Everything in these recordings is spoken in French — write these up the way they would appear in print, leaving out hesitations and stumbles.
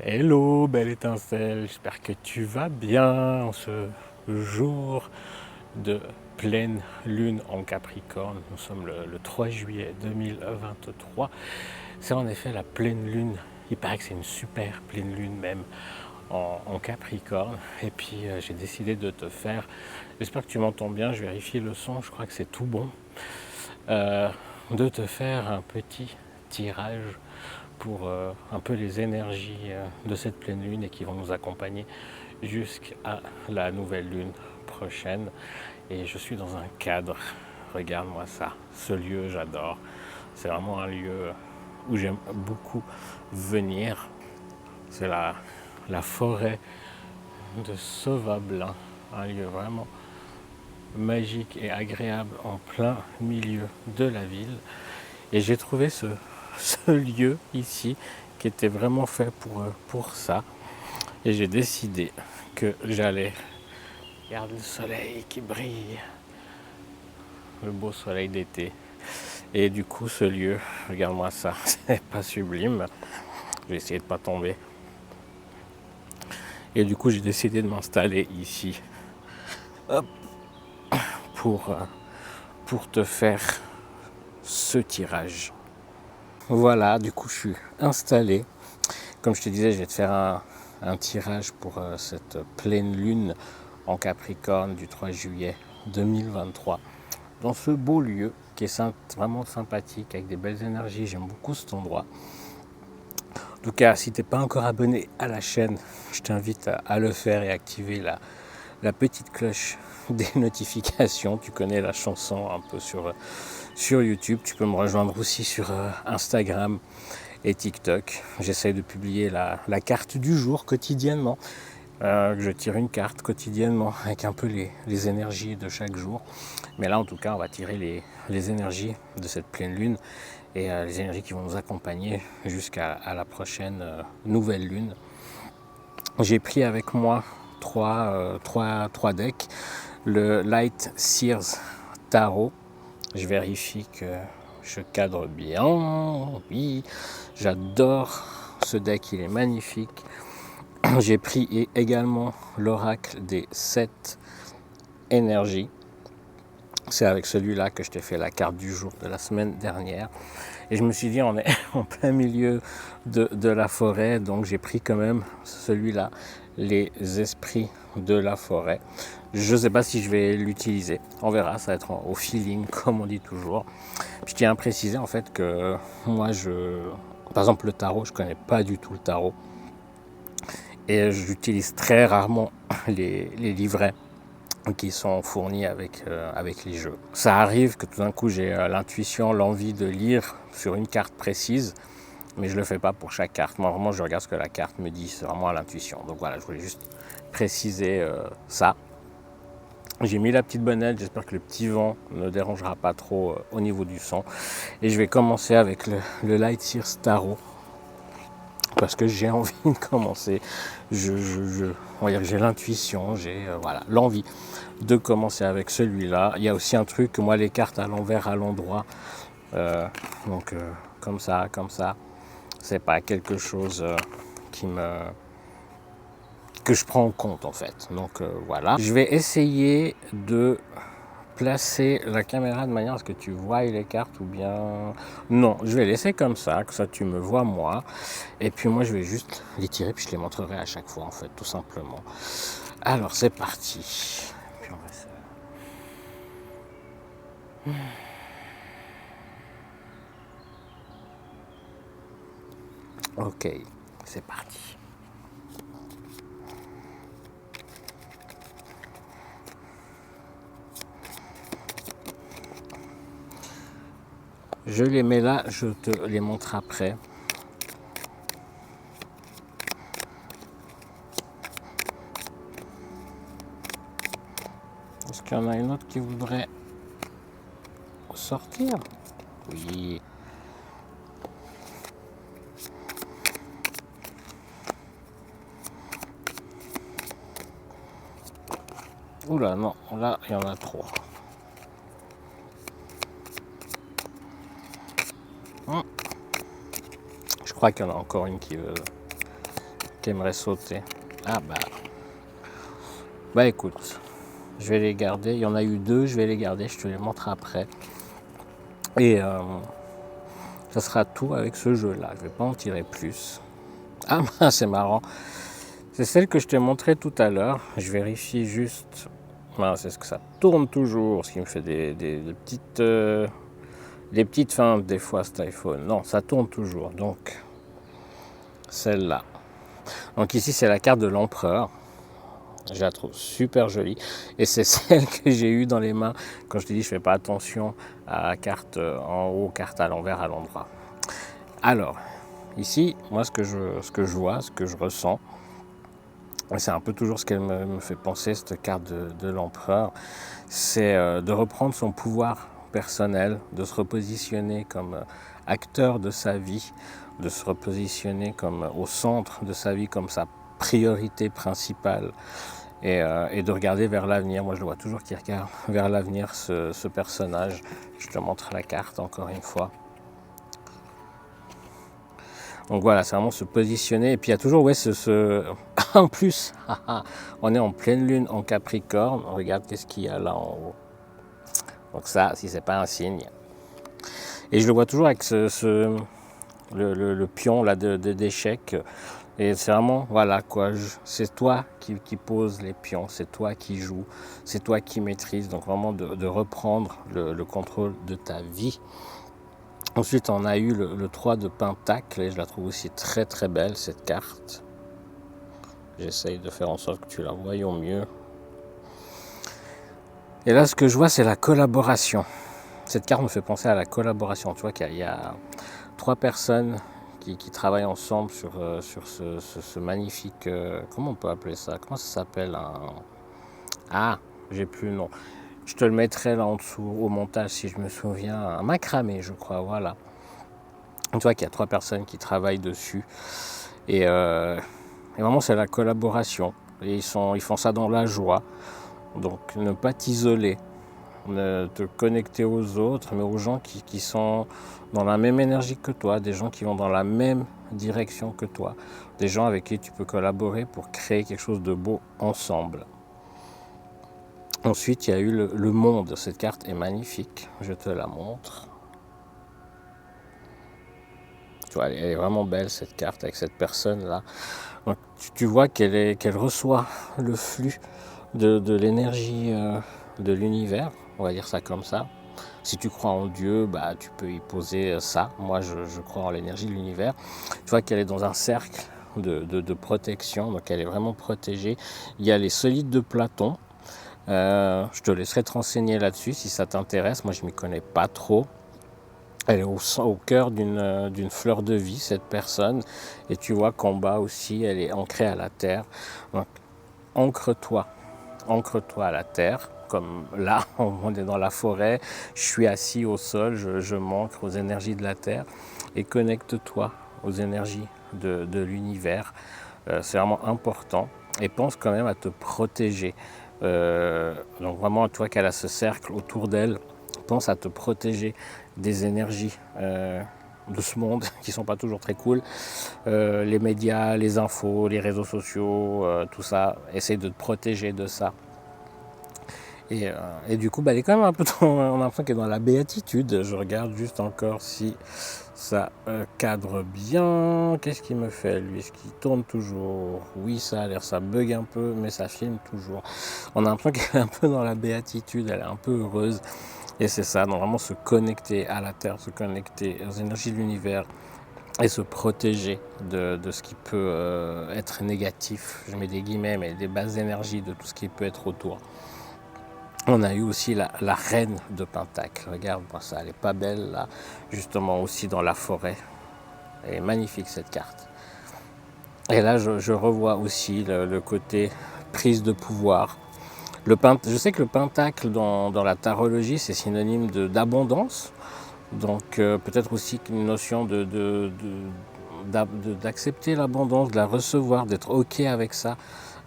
Hello, belle étincelle, j'espère que tu vas bien en ce jour de pleine lune en Capricorne. Nous sommes le 3 juillet 2023. C'est en effet la pleine lune. Il paraît que c'est une super pleine lune même en Capricorne. Et puis j'ai décidé de te faire, j'espère que tu m'entends bien, je vérifie le son, je crois que c'est tout bon, de te faire un petit tirage pour un peu les énergies de cette pleine lune et qui vont nous accompagner jusqu'à la nouvelle lune prochaine. Et je suis dans un cadre, regarde-moi ça, ce lieu j'adore. C'est vraiment un lieu où j'aime beaucoup venir. C'est la forêt de Sauvablin, un lieu vraiment magique et agréable en plein milieu de la ville. Et j'ai trouvé ce lieu ici qui était vraiment fait pour ça. Et j'ai décidé que j'allais regarder le soleil qui brille, le beau soleil d'été. Et du coup, ce lieu, regarde-moi ça, c'est pas sublime. Je vais essayer de pas tomber. Et du coup, j'ai décidé de m'installer ici. Hop, pour te faire ce tirage. Voilà, du coup, je suis installé. Comme je te disais, je vais te faire un tirage pour cette pleine lune en Capricorne du 3 juillet 2023 dans ce beau lieu qui est vraiment sympathique avec des belles énergies. J'aime beaucoup cet endroit. En tout cas, si tu n'es pas encore abonné à la chaîne, je t'invite à le faire et activer la petite cloche des notifications. Tu connais la chanson un peu sur YouTube. Tu peux me rejoindre aussi sur Instagram et TikTok. J'essaie de publier la carte du jour quotidiennement. Je tire une carte quotidiennement avec un peu les énergies de chaque jour. Mais là, en tout cas, on va tirer les énergies de cette pleine lune et les énergies qui vont nous accompagner jusqu'à la prochaine nouvelle lune. J'ai pris avec moi trois decks. Le Light Seers Tarot. Je vérifie que je cadre bien. Oui, j'adore ce deck, il est magnifique. J'ai pris également l'oracle des 7 énergies. C'est avec celui-là que je t'ai fait la carte du jour de la semaine dernière. Et je me suis dit, on est en plein milieu de la forêt, donc j'ai pris quand même celui-là, les esprits de la forêt. Je ne sais pas si je vais l'utiliser, on verra, ça va être au feeling, comme on dit toujours. Puis je tiens à préciser en fait que moi, par exemple le tarot, je ne connais pas du tout le tarot. Et j'utilise très rarement les livrets qui sont fournis avec les jeux. Ça arrive que tout d'un coup j'ai l'intuition, l'envie de lire sur une carte précise, mais je ne le fais pas pour chaque carte. Moi vraiment je regarde ce que la carte me dit, c'est vraiment à l'intuition. Donc voilà, je voulais juste préciser ça. J'ai mis la petite bonnette, j'espère que le petit vent ne dérangera pas trop au niveau du son. Et je vais commencer avec le Light Seers Tarot. Parce que j'ai envie de commencer, on va dire que j'ai l'intuition, j'ai voilà, l'envie de commencer avec celui-là. Il y a aussi un truc, moi les cartes à l'envers, à l'endroit, donc comme ça, c'est pas quelque chose que je prends en compte en fait. Donc voilà, je vais essayer de placer la caméra de manière à ce que tu vois les cartes ou bien... Non, je vais laisser comme ça tu me vois moi. Et puis moi je vais juste les tirer puis je les montrerai à chaque fois en fait, tout simplement. Alors c'est parti. Puis Ok, c'est parti. Je les mets là, je te les montre après. Est-ce qu'il y en a une autre qui voudrait sortir? Oui. Oula, non, là, il y en a trop. Je crois qu'il y en a encore une qui veut qui aimerait sauter. Ah bah écoute, je vais les garder. Il y en a eu 2, je vais les garder, je te les montre après. Et ça sera tout avec ce jeu-là. Je ne vais pas en tirer plus. Ah bah c'est marrant. C'est celle que je t'ai montrée tout à l'heure. Je vérifie juste. Voilà, c'est ce que ça tourne toujours, ce qui me fait des petites feintes des fois cet iPhone. Non, ça tourne toujours. Donc celle-là. Donc ici c'est la carte de l'empereur. Je la trouve super jolie. Et c'est celle que j'ai eue dans les mains quand je te dis je fais pas attention à la carte en haut, carte à l'envers, à l'endroit. Alors, ici, moi ce que je vois, ce que je ressens, c'est un peu toujours ce qu'elle me fait penser, cette carte de l'empereur, c'est de reprendre son pouvoir personnel, de se repositionner comme acteur de sa vie, de se repositionner comme au centre de sa vie, comme sa priorité principale, et de regarder vers l'avenir. Moi je le vois toujours qui regarde vers l'avenir, ce personnage. Je te montre la carte encore une fois. Donc voilà, c'est vraiment se positionner. Et puis il y a toujours, ouais, en plus, on est en pleine lune en Capricorne. Regarde qu'est-ce qu'il y a là en haut. Donc ça, si c'est pas un signe. Et je le vois toujours avec le pion là d'échecs. Et c'est vraiment, voilà quoi, c'est toi qui poses les pions, c'est toi qui joues, c'est toi qui maîtrises. Donc vraiment de reprendre le contrôle de ta vie. Ensuite, on a eu le 3 de Pentacle, et je la trouve aussi très très belle cette carte. J'essaye de faire en sorte que tu la voies au mieux. Et là, ce que je vois, c'est la collaboration. Cette carte me fait penser à la collaboration. Tu vois qu'il y a 3 personnes qui travaillent ensemble sur ce magnifique... comment on peut appeler ça? Comment ça s'appelle Ah, j'ai plus le nom. Je te le mettrai là en dessous au montage si je me souviens. Un macramé, je crois, voilà. Tu vois qu'il y a 3 personnes qui travaillent dessus. Et vraiment, c'est la collaboration. Et ils font ça dans la joie. Donc, ne pas t'isoler. Te connecter aux autres, mais aux gens qui sont dans la même énergie que toi, des gens qui vont dans la même direction que toi, des gens avec qui tu peux collaborer pour créer quelque chose de beau ensemble. Ensuite, il y a eu le monde. Cette carte est magnifique, je te la montre. Tu vois, elle est vraiment belle cette carte avec cette personne-là. Donc, tu vois qu'elle reçoit le flux de l'énergie de l'univers, on va dire ça comme ça. Si tu crois en Dieu, bah, tu peux y poser ça. Moi, je crois en l'énergie de l'univers. Tu vois qu'elle est dans un cercle de protection, donc elle est vraiment protégée. Il y a les solides de Platon. Je te laisserai te renseigner là-dessus si ça t'intéresse. Moi, je ne m'y connais pas trop. Elle est au cœur d'une fleur de vie, cette personne. Et tu vois qu'en bas aussi, elle est ancrée à la terre. Donc, ancre-toi à la terre. Comme là, on est dans la forêt, je suis assis au sol, je m'ancre aux énergies de la terre. Et connecte-toi aux énergies de l'univers. C'est vraiment important. Et pense quand même à te protéger. Donc vraiment, toi qu'elle a ce cercle autour d'elle, pense à te protéger des énergies de ce monde qui sont pas toujours très cool. Les médias, les infos, les réseaux sociaux, tout ça, essaye de te protéger de ça. Et du coup, elle est quand même un peu on a l'impression qu'elle est dans la béatitude. Je regarde juste encore si ça cadre bien. Qu'est-ce qu'il me fait lui? Est-ce qu'il tourne toujours? Oui, ça a l'air, ça bug un peu, mais ça filme toujours. On a l'impression qu'elle est un peu dans la béatitude, elle est un peu heureuse. Et c'est ça, donc vraiment se connecter à la Terre, se connecter aux énergies de l'univers et se protéger de ce qui peut être négatif. Je mets des guillemets, mais des basses énergies de tout ce qui peut être autour. On a eu aussi la reine de Pentacle. Regarde, ça, elle est pas belle là, justement aussi dans la forêt. Elle est magnifique cette carte. Et là, je revois aussi le côté prise de pouvoir. Je sais que le pentacle dans la tarologie, c'est synonyme d'abondance. Donc peut-être aussi une notion d'accepter l'abondance, de la recevoir, d'être OK avec ça,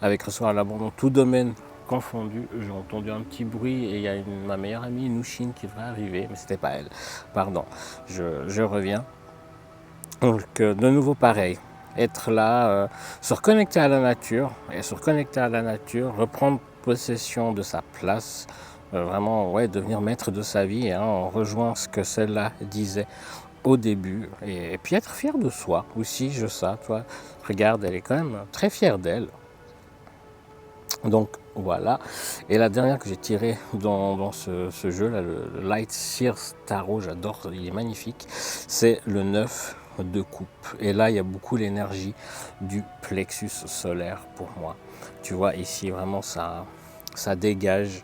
avec recevoir l'abondance, tout domaine confondu. J'ai entendu un petit bruit et il y a ma meilleure amie Nouchine qui devrait arriver, mais c'était pas elle. Pardon, je reviens. Donc de nouveau pareil. être là, se reconnecter à la nature, et se reconnecter à la nature, reprendre possession de sa place, vraiment ouais, devenir maître de sa vie, hein, on rejoint ce que celle-là disait au début, et puis être fier de soi aussi, toi, regarde, elle est quand même très fière d'elle. Donc voilà, et la dernière que j'ai tirée dans ce jeu-là, le Light Sears Tarot, j'adore, il est magnifique, c'est le 9 de coupe. Et là, il y a beaucoup l'énergie du plexus solaire pour moi. Tu vois, ici, vraiment, ça dégage,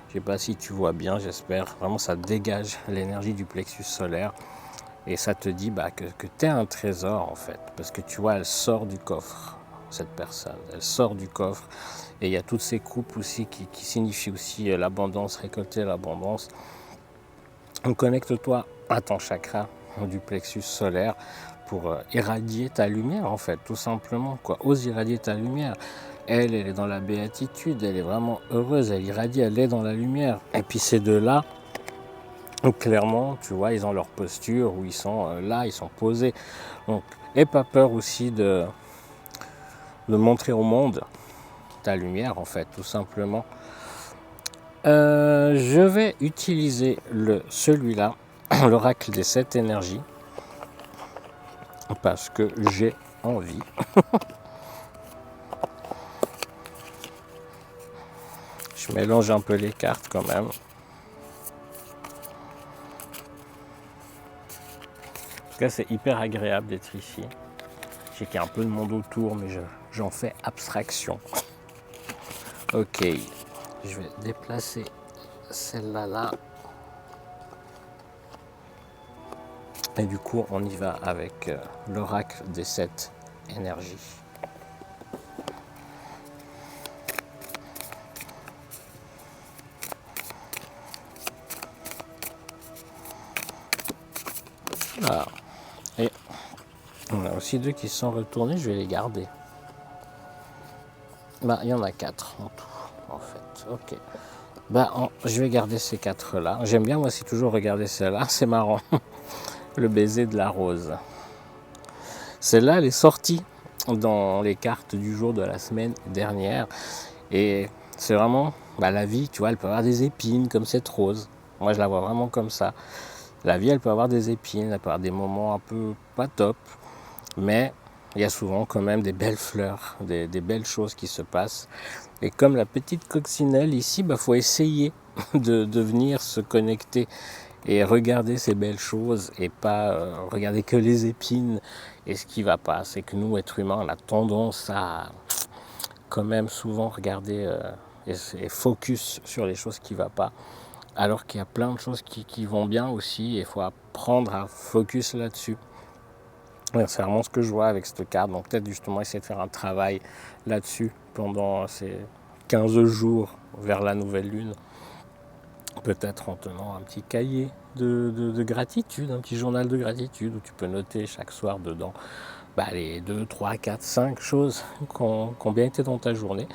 je sais pas si tu vois bien, j'espère, vraiment ça dégage l'énergie du plexus solaire. Et ça te dit que tu es un trésor en fait, parce que tu vois, elle sort du coffre, cette personne, elle sort du coffre. Et il y a toutes ces coupes aussi qui signifient aussi l'abondance, récolter l'abondance. Donc connecte-toi à ton chakra du plexus solaire pour irradier ta lumière en fait, tout simplement, quoi. Ose irradier ta lumière. Elle est dans la béatitude, elle est vraiment heureuse, elle irradie, elle est dans la lumière. Et puis ces deux-là, donc clairement, tu vois, ils ont leur posture où ils sont là, ils sont posés. Donc, n'aie pas peur aussi de montrer au monde ta lumière, en fait, tout simplement. Je vais utiliser celui-là, l'oracle des 7 énergies, parce que j'ai envie. Je mélange un peu les cartes quand même. En tout cas, c'est hyper agréable d'être ici. Je sais qu'il y a un peu de monde autour, mais j'en fais abstraction. Ok, je vais déplacer celle-là là. Et du coup, on y va avec l'oracle des 7 énergies. Voilà. Et on a aussi 2 qui sont retournés, je vais les garder. Il y en a 4 en tout, en fait. Ok. Je vais garder ces 4 là. J'aime bien moi aussi toujours regarder celle-là, c'est marrant. Le baiser de la rose. Celle-là, elle est sortie dans les cartes du jour de la semaine dernière. Et c'est vraiment la vie, tu vois, elle peut avoir des épines comme cette rose. Moi, je la vois vraiment comme ça. La vie, elle peut avoir des épines, elle peut avoir des moments un peu pas top. Mais il y a souvent quand même des belles fleurs, des belles choses qui se passent. Et comme la petite coccinelle ici, faut essayer de venir se connecter et regarder ces belles choses et pas regarder que les épines. Et ce qui ne va pas, c'est que nous, êtres humains, on a tendance à quand même souvent regarder et focus sur les choses qui ne vont pas. Alors qu'il y a plein de choses qui vont bien aussi et il faut apprendre à focus là-dessus. C'est vraiment ce que je vois avec cette carte. Donc peut-être justement essayer de faire un travail là-dessus pendant ces 15 jours vers la nouvelle lune. Peut-être en tenant un petit cahier de gratitude, un petit journal de gratitude où tu peux noter chaque soir dedans les 2, 3, 4, 5 choses qui ont bien été dans ta journée.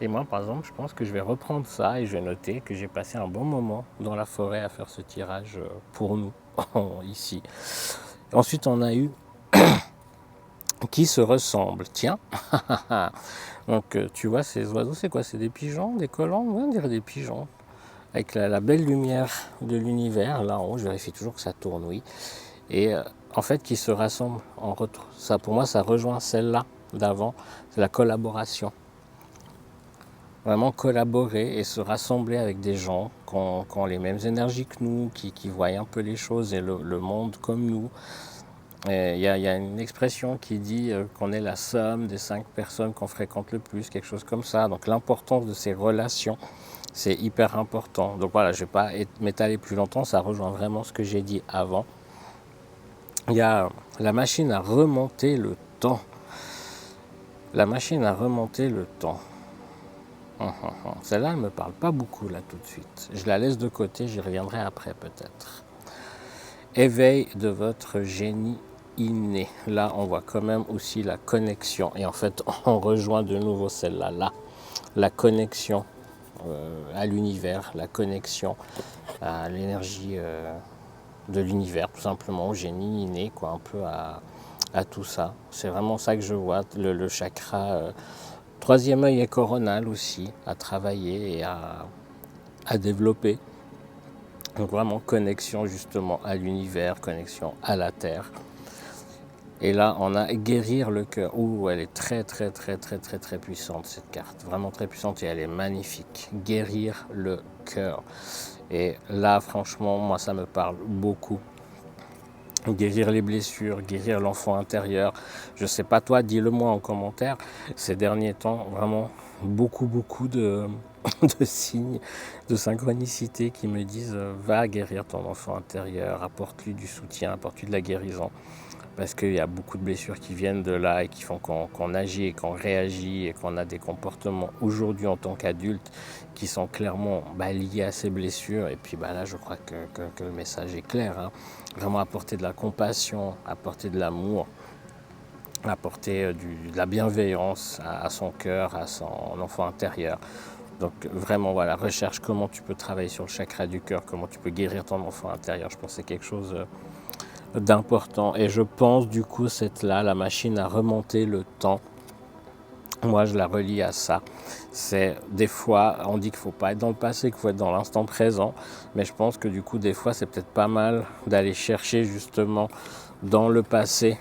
Et moi, par exemple, je pense que je vais reprendre ça et je vais noter que j'ai passé un bon moment dans la forêt à faire ce tirage pour nous, ici. Ensuite, on a eu qui se ressemblent. Tiens, donc tu vois, ces oiseaux, c'est quoi? C'est des pigeons, des colombes? Ouais, on dirait des pigeons. Avec la belle lumière de l'univers, là en haut, je vérifie toujours que ça tourne, oui. Et en fait, qui se rassemblent en retour. Ça, pour moi, ça rejoint celle-là d'avant, c'est la collaboration. Vraiment collaborer et se rassembler avec des gens qui ont les mêmes énergies que nous, qui voient un peu les choses et le monde comme nous. Il y a une expression qui dit qu'on est la somme des 5 personnes qu'on fréquente le plus, quelque chose comme ça. Donc l'importance de ces relations, c'est hyper important. Donc voilà, je ne vais pas m'étaler plus longtemps, ça rejoint vraiment ce que j'ai dit avant. Il y a la machine à remonter le temps. La machine à remonter le temps. Celle-là, elle ne me parle pas beaucoup là tout de suite. Je la laisse de côté, j'y reviendrai après peut-être. Éveil de votre génie inné. Là, on voit quand même aussi la connexion. Et en fait, on rejoint de nouveau celle-là. Là, la connexion à l'univers, la connexion à l'énergie de l'univers, tout simplement, au génie inné, quoi, un peu à à tout ça. C'est vraiment ça que je vois, le chakra troisième œil et coronal aussi, à travailler et à développer. Donc vraiment connexion justement à l'univers, connexion à la terre. Et là, on a guérir le cœur. Ouh, elle est très puissante cette carte. Vraiment très puissante et elle est magnifique. Guérir le cœur. Et là, franchement, moi, ça me parle beaucoup. Guérir les blessures, guérir l'enfant intérieur. Je sais pas toi, dis-le moi en commentaire. Ces derniers temps, vraiment beaucoup de, de signes de synchronicité qui me disent va guérir ton enfant intérieur, apporte-lui du soutien, apporte-lui de la guérison. Parce qu'il y a beaucoup de blessures qui viennent de là et qui font qu'on agit et qu'on réagit et qu'on a des comportements aujourd'hui en tant qu'adulte qui sont clairement liés à ces blessures. Et puis là, je crois que le message est clair. Hein. Vraiment apporter de la compassion, apporter de l'amour, apporter de la bienveillance à son cœur, à son enfant intérieur. Donc vraiment, voilà, recherche comment tu peux travailler sur le chakra du cœur, comment tu peux guérir ton enfant intérieur. Je pense que c'est quelque chose d'important. Et je pense du coup, la machine à remonter le temps, moi je la relie à ça. C'est des fois, on dit qu'il ne faut pas être dans le passé, qu'il faut être dans l'instant présent, mais je pense que du coup, des fois, c'est peut-être pas mal d'aller chercher justement dans le passé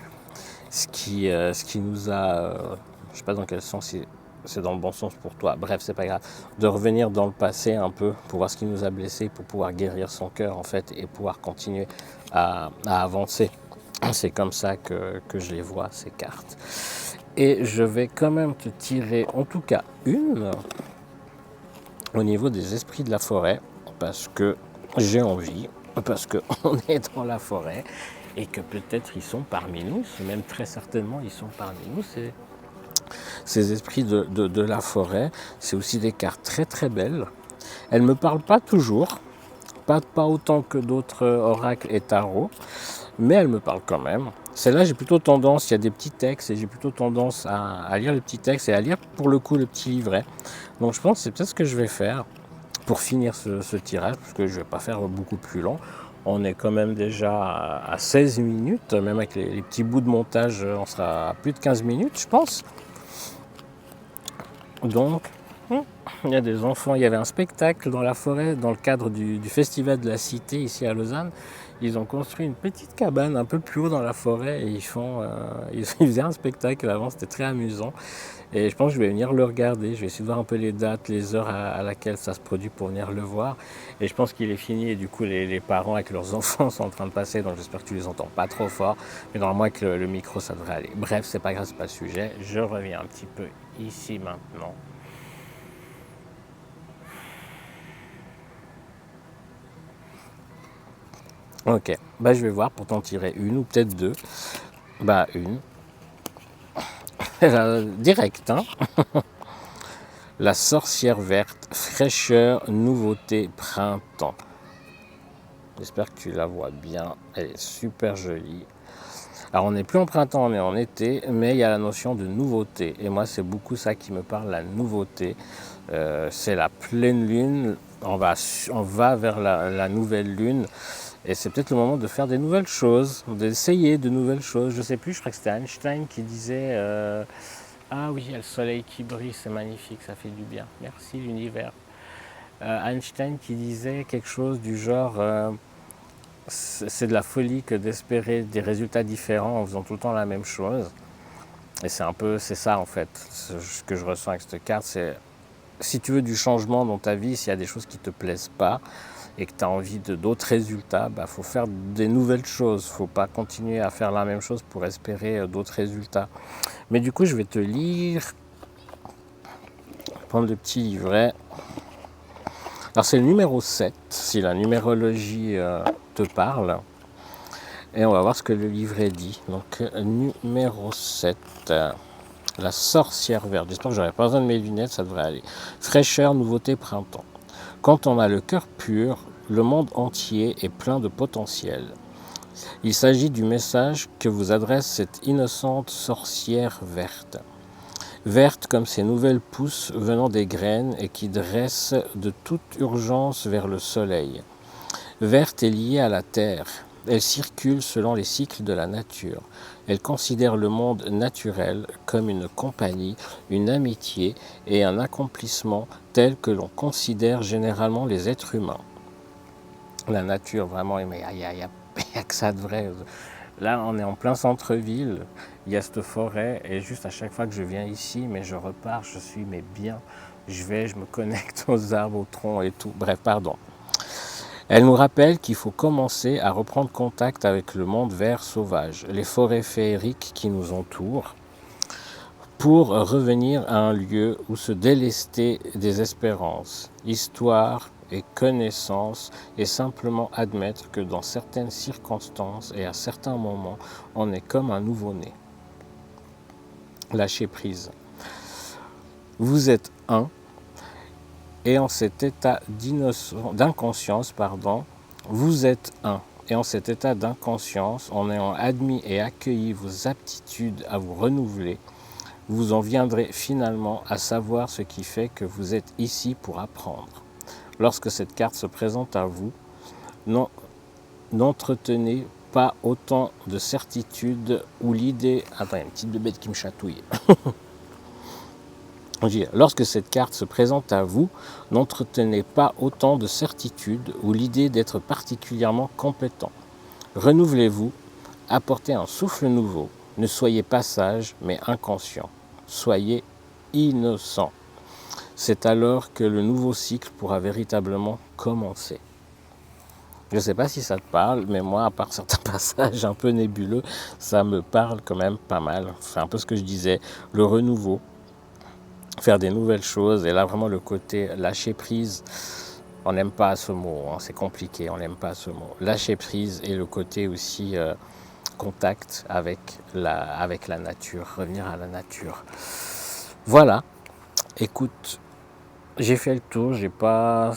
ce qui nous a, je sais pas dans quel sens c'est dans le bon sens pour toi, bref, c'est pas grave, de revenir dans le passé un peu pour voir ce qui nous a blessés, pour pouvoir guérir son cœur en fait et pouvoir continuer à avancer. C'est comme ça que je les vois, ces cartes. Et je vais quand même te tirer en tout cas une au niveau des esprits de la forêt, parce que j'ai envie, parce qu'on est dans la forêt et que peut-être ils sont parmi nous, même très certainement ils sont parmi nous, ces esprits de la forêt. C'est aussi des cartes très belles. Elles ne me parlent pas toujours, pas autant que d'autres oracles et tarots, mais elles me parlent quand même. Celle-là, j'ai plutôt tendance, il y a des petits textes, et j'ai plutôt tendance à lire les petits textes et à lire pour le coup le petit livret. Donc je pense que c'est peut-être ce que je vais faire pour finir ce tirage, parce que je ne vais pas faire beaucoup plus long. On est quand même déjà à 16 minutes, même avec les petits bouts de montage, on sera à plus de 15 minutes, je pense. Donc, il y a des enfants, il y avait un spectacle dans la forêt, dans le cadre du festival de la Cité, ici à Lausanne. Ils ont construit une petite cabane un peu plus haut dans la forêt et ils faisaient un spectacle avant, c'était très amusant. Et je pense que je vais venir le regarder, je vais essayer de voir un peu les dates, les heures à laquelle ça se produit pour venir le voir. Et je pense qu'il est fini et du coup les parents avec leurs enfants sont en train de passer, donc j'espère que tu les entends pas trop fort. Mais normalement avec le micro ça devrait aller. Bref, c'est pas grave, c'est pas le sujet. Je reviens un petit peu ici maintenant. Ok, je vais voir pour t'en tirer une ou peut-être deux. Une. Direct, hein. La sorcière verte, fraîcheur, nouveauté, printemps. J'espère que tu la vois bien, elle est super jolie. Alors on n'est plus en printemps, on est en été, mais il y a la notion de nouveauté. Et moi c'est beaucoup ça qui me parle, la nouveauté. C'est la pleine lune, on va vers la nouvelle lune. Et c'est peut-être le moment de faire des nouvelles choses, d'essayer de nouvelles choses. Je sais plus, je crois que c'était Einstein qui disait ah oui, il y a le soleil qui brille, c'est magnifique, ça fait du bien. Merci l'univers. Einstein qui disait quelque chose du genre c'est de la folie que d'espérer des résultats différents en faisant tout le temps la même chose. Et c'est ça en fait, ce que je ressens avec cette carte, c'est si tu veux du changement dans ta vie, s'il y a des choses qui ne te plaisent pas et que tu as envie d'autres résultats, faut faire des nouvelles choses. Il ne faut pas continuer à faire la même chose pour espérer d'autres résultats. Mais du coup, je vais te lire, prendre le petit livret. Alors c'est le numéro 7, si la numérologie te parle. Et on va voir ce que le livret dit. Donc numéro 7, la sorcière verte. J'espère que j'aurai pas besoin de mes lunettes, ça devrait aller. Fraîcheur, nouveauté, printemps. Quand on a le cœur pur, le monde entier est plein de potentiel. Il s'agit du message que vous adresse cette innocente sorcière verte. Verte comme ces nouvelles pousses venant des graines et qui dressent de toute urgence vers le soleil. Verte est liée à la terre, Elle circule selon les cycles de la nature. Elle considère le monde naturel comme une compagnie, une amitié et un accomplissement tel que l'on considère généralement les êtres humains. La nature, vraiment, mais il n'y a que ça de vrai. Là, on est en plein centre-ville, il y a cette forêt, et juste à chaque fois que je viens ici, mais je repars, je suis mais bien, je me connecte aux arbres, aux troncs et tout. Bref, pardon. Elle nous rappelle qu'il faut commencer à reprendre contact avec le monde vert sauvage, les forêts féeriques qui nous entourent, pour revenir à un lieu où se délester des espérances, histoire et connaissance, et simplement admettre que dans certaines circonstances et à certains moments, on est comme un nouveau-né. Lâcher prise. Vous êtes un, et en cet état d'inconscience, vous êtes un. Et en cet état d'inconscience, en ayant admis et accueilli vos aptitudes à vous renouveler, vous en viendrez finalement à savoir ce qui fait que vous êtes ici pour apprendre. Lorsque cette carte se présente à vous, n'entretenez pas autant de certitude ou l'idée... Attends, il y a une petite bébête qui me chatouille. Lorsque cette carte se présente à vous, n'entretenez pas autant de certitude ou l'idée d'être particulièrement compétent. Renouvelez-vous, apportez un souffle nouveau. Ne soyez pas sage, mais inconscient. Soyez innocent. C'est alors que le nouveau cycle pourra véritablement commencer. Je ne sais pas si ça te parle, mais moi, à part certains passages un peu nébuleux, ça me parle quand même pas mal. C'est un peu ce que je disais, le renouveau, faire des nouvelles choses, et là vraiment le côté lâcher prise, on n'aime pas ce mot, hein, c'est compliqué, on n'aime pas ce mot. Lâcher prise et le côté aussi contact avec la nature, revenir à la nature. Voilà, écoute, j'ai fait le tour, j'ai pas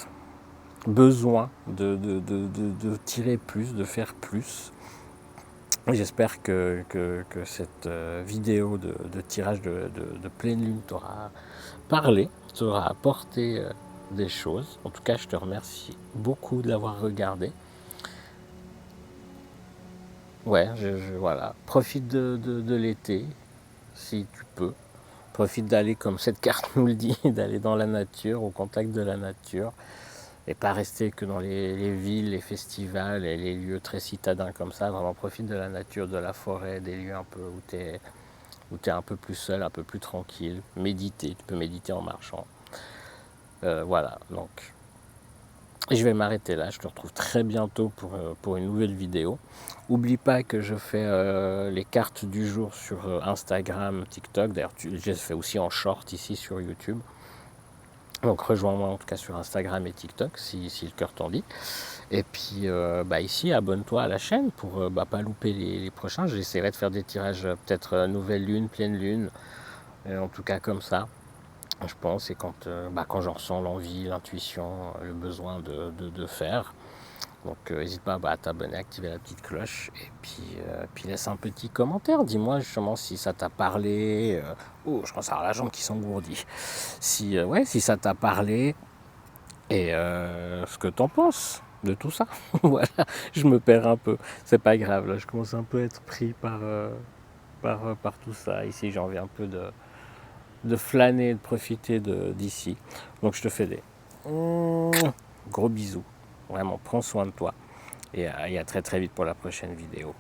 besoin de tirer plus, de faire plus. J'espère que cette vidéo de tirage de pleine lune t'aura parlé, t'aura apporté des choses. En tout cas, je te remercie beaucoup de l'avoir regardé. Ouais, voilà. Profite de l'été, si tu peux. Profite d'aller, comme cette carte nous le dit, d'aller dans la nature, au contact de la nature, et pas rester que dans les villes, les festivals et les lieux très citadins comme ça. Vraiment, profite de la nature, de la forêt, des lieux un peu où tu es un peu plus seul, un peu plus tranquille. Méditer, tu peux méditer en marchant. Voilà, donc je vais m'arrêter là. Je te retrouve très bientôt pour une nouvelle vidéo. N'oublie pas que je fais les cartes du jour sur Instagram, TikTok. D'ailleurs, je les fais aussi en short ici sur YouTube. Donc rejoins-moi en tout cas sur Instagram et TikTok si le cœur t'en dit. Et puis ici, abonne-toi à la chaîne pour pas louper les prochains. J'essaierai de faire des tirages peut-être nouvelle lune, pleine lune. En tout cas comme ça, je pense. Et quand j'en ressens l'envie, l'intuition, le besoin de faire. Donc n'hésite pas à t'abonner, activer la petite cloche et puis laisse un petit commentaire. Dis-moi justement si ça t'a parlé. Je commence à avoir la jambe qui s'engourdit. Si ça t'a parlé et ce que t'en penses de tout ça. Voilà, je me perds un peu. C'est pas grave, là je commence un peu à être pris par tout ça. Ici j'ai envie un peu de flâner, de profiter d'ici. Donc je te fais des gros bisous. Vraiment, prends soin de toi. Et à très très vite pour la prochaine vidéo.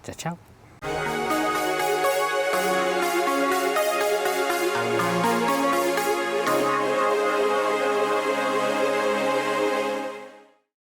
Ciao, ciao.